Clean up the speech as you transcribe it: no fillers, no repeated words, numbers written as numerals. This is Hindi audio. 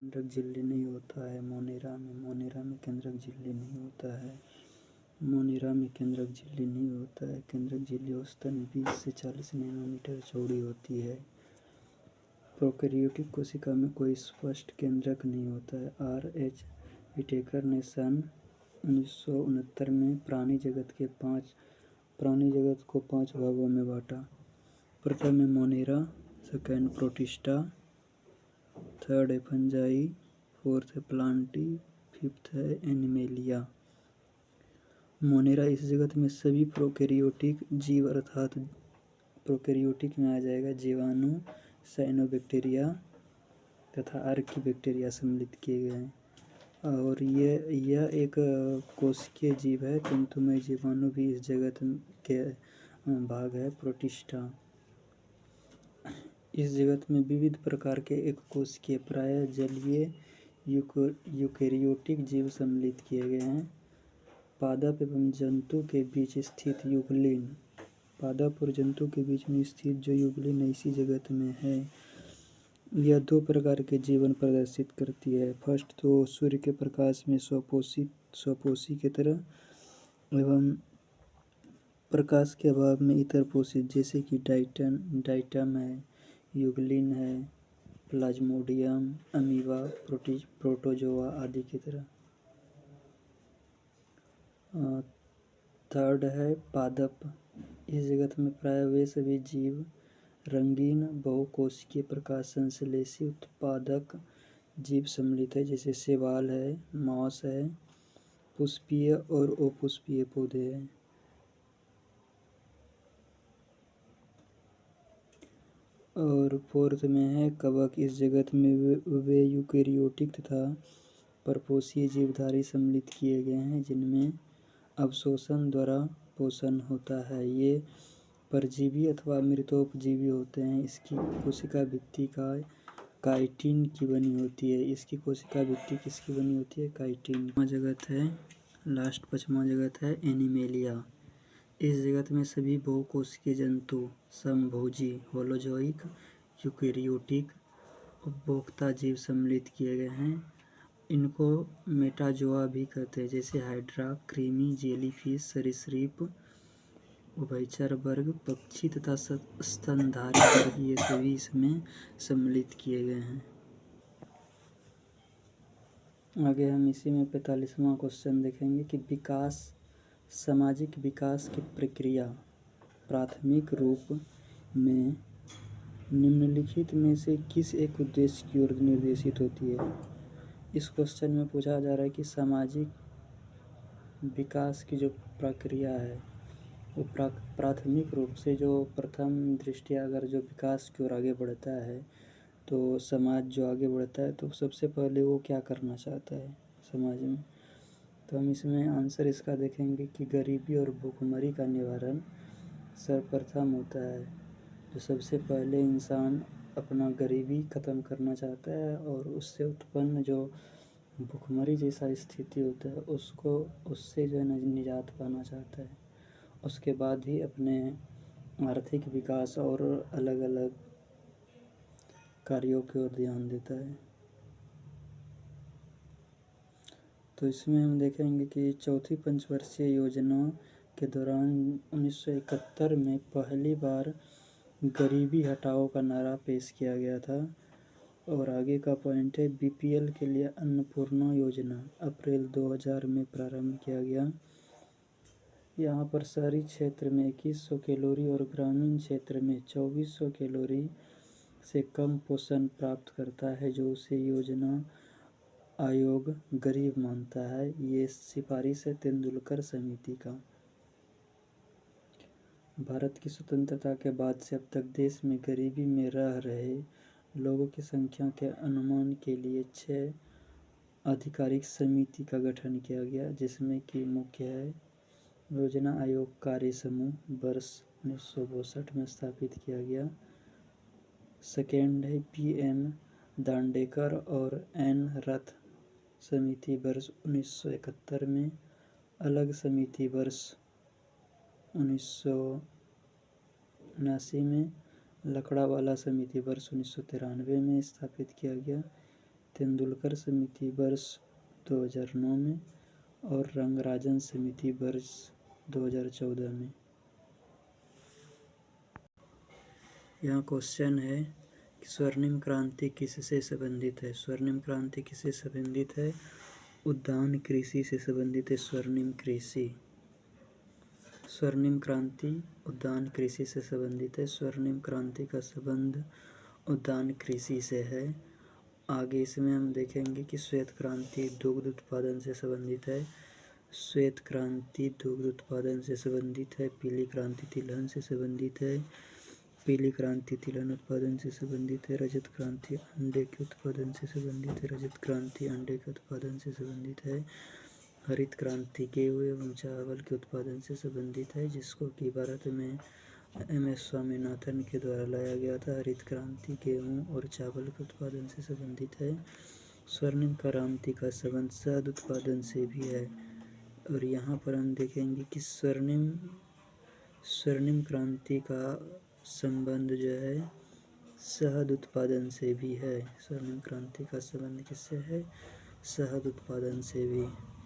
केंद्रक झिल्ली नहीं होता है मोनेरा में केंद्रक झिल्ली नहीं होता है। मोनेरा में केंद्रक झिल्ली नहीं होता है। केंद्रक झिल्ली औसतन 20 से 40 नैनोमीटर चौड़ी होती है। प्रोकैरियोटिक कोशिका में कोई स्पष्ट केंद्रक नहीं होता है। R.H. व्हिटेकर ने सन 1969 में प्राणी जगत को 5 भागों में बांटा। प्रथम है मोनेरा, सेकंड प्रोटिस्टा, थर्ड है फंजाई, फोर्थ है प्लांटी, फिफ्थ है एनिमेलिया। मोनेरा इस जगत में सभी प्रोकैरियोटिक जीव अर्थात प्रोकैरियोटिक में आ जाएगा जीवाणु, साइनोबैक्टीरिया तथा आर्कियोबैक्टीरिया सम्मिलित किए गए हैं। और यह एक कोशिकीय जीव है। तंतुमय जीवाणु भी इस जगत के भाग है। प्रोटिस्टा इस जगत में विविध प्रकार के एक कोशिकीय प्रायः जलीय यूकेरियोटिक जीव सम्मिलित किए गए हैं। पादप एवं जंतु के बीच स्थित यूग्लिन, पादप और जंतु के बीच में स्थित जो यूग्लिन इसी जगत में है। यह 2 प्रकार के जीवन प्रदर्शित करती है। फर्स्ट तो सूर्य के प्रकाश में स्वपोषी की तरह एवं प्रकाश के अभाव में इतर पोषित जैसे कि डाइटम है, यूग्लिन है, प्लाज्मोडियम, अमीबा, प्रोटोजोआ आदि की तरह। थर्ड है पादप। इस जगत में प्राय वे सभी जीव रंगीन बहुकोशिकीय प्रकाश संश्लेषी उत्पादक जीव सम्मिलित है जैसे शैवाल है, मॉस है, पुष्पीय और अपुष्पीय पौधे हैं। और फोर्थ में है कवक। इस जगत में वे यूकेरियोटिक तथा परपोषीय जीवधारी सम्मिलित किए गए हैं जिनमें अवशोषण द्वारा पोषण होता है। ये परजीवी अथवा मृतोपजीवी होते हैं। इसकी कोशिका भित्ति काइटिन की बनी होती है। इसकी कोशिका भित्ति किसकी बनी होती है? काइटिन। जगत है लास्ट 5वां जगत है एनिमेलिया। इस जगत में सभी बहुकोशिकीय जंतु समभोजी होलोजोइक यूकेरियोटिक उपभोक्ता जीव सम्मिलित किए गए हैं। इनको मेटाजोआ भी कहते हैं जैसे हाइड्रा, कृमि, जेलीफिश, सरीसृप, उभयचर वर्ग, पक्षी तथा स्तनधारी वर्ग ये सभी इसमें सम्मिलित किए गए हैं। आगे हम इसी में 45वां क्वेश्चन देखेंगे कि सामाजिक विकास की प्रक्रिया प्राथमिक रूप में निम्नलिखित में से किस एक उद्देश्य की ओर निर्देशित होती है। इस क्वेश्चन में पूछा जा रहा है कि सामाजिक विकास की जो प्रक्रिया है वो प्राथमिक रूप से जो प्रथम दृष्टिया अगर जो विकास की ओर आगे बढ़ता है तो समाज जो आगे बढ़ता है तो सबसे पहले वो क्या करना चाहता है समाज में। तो हम इसमें आंसर इसका देखेंगे कि गरीबी और भूखमरी का निवारण सर्वप्रथम होता है। जो सबसे पहले इंसान अपना गरीबी ख़त्म करना चाहता है और उससे उत्पन्न जो भूखमरी जैसा स्थिति होता है उससे जो है निजात पाना चाहता है। उसके बाद ही अपने आर्थिक विकास और अलग अलग कार्यों की ओर ध्यान देता है। तो इसमें हम देखेंगे कि चौथी पंचवर्षीय योजना के दौरान 1971 में पहली बार गरीबी हटाओ का नारा पेश किया गया था। और आगे का पॉइंट है BPL के लिए अन्नपूर्णा योजना अप्रैल 2000 में प्रारंभ किया गया। यहाँ पर शहरी क्षेत्र में 2100 कैलोरी और ग्रामीण क्षेत्र में 2400 कैलोरी से कम पोषण प्राप्त करता है जो उसे योजना आयोग गरीब मानता है। ये सिफारिश है तेंदुलकर समिति का। भारत की स्वतंत्रता के बाद से अब तक देश में गरीबी में रह रहे लोगों की संख्या के अनुमान के लिए 6 आधिकारिक समिति का गठन किया गया जिसमें कि मुख्य है योजना आयोग कार्य समूह वर्ष 1962 में स्थापित किया गया। सेकेंड है PM दांडेकर और N रथ समिति वर्ष 1971 में। अलग समिति वर्ष 1979 में। लकड़ावाला समिति वर्ष 1993 में स्थापित किया गया। तेंदुलकर समिति वर्ष 2009 में और रंगराजन समिति वर्ष 2014 में। यहाँ क्वेश्चन है कि स्वर्णिम क्रांति किससे संबंधित है। स्वर्णिम क्रांति किससे संबंधित है? उद्यान कृषि से संबंधित है। स्वर्णिम कृषि, स्वर्णिम क्रांति उद्यान कृषि से संबंधित है। स्वर्णिम क्रांति का संबंध उद्यान कृषि से है। आगे इसमें हम देखेंगे कि श्वेत क्रांति दुग्ध उत्पादन से संबंधित है। श्वेत क्रांति दुग्ध उत्पादन से संबंधित है। पीली क्रांति तिलहन से संबंधित है। पीली क्रांति तिलहन उत्पादन से संबंधित है। रजत क्रांति अंडे के उत्पादन से संबंधित है। रजत क्रांति अंडे के उत्पादन से संबंधित है। हरित क्रांति गेहूं एवं चावल के उत्पादन से संबंधित है, जिसको कि भारत में MS स्वामीनाथन के द्वारा लाया गया था। हरित क्रांति गेहूं और चावल के उत्पादन से संबंधित है। स्वर्णिम क्रांति का संबंध शहद उत्पादन से भी है। और यहाँ पर हम देखेंगे कि स्वर्णिम क्रांति का संबंध जो है शहद उत्पादन से भी है। स्वर्णिम क्रांति का संबंध किससे है? शहद उत्पादन से भी।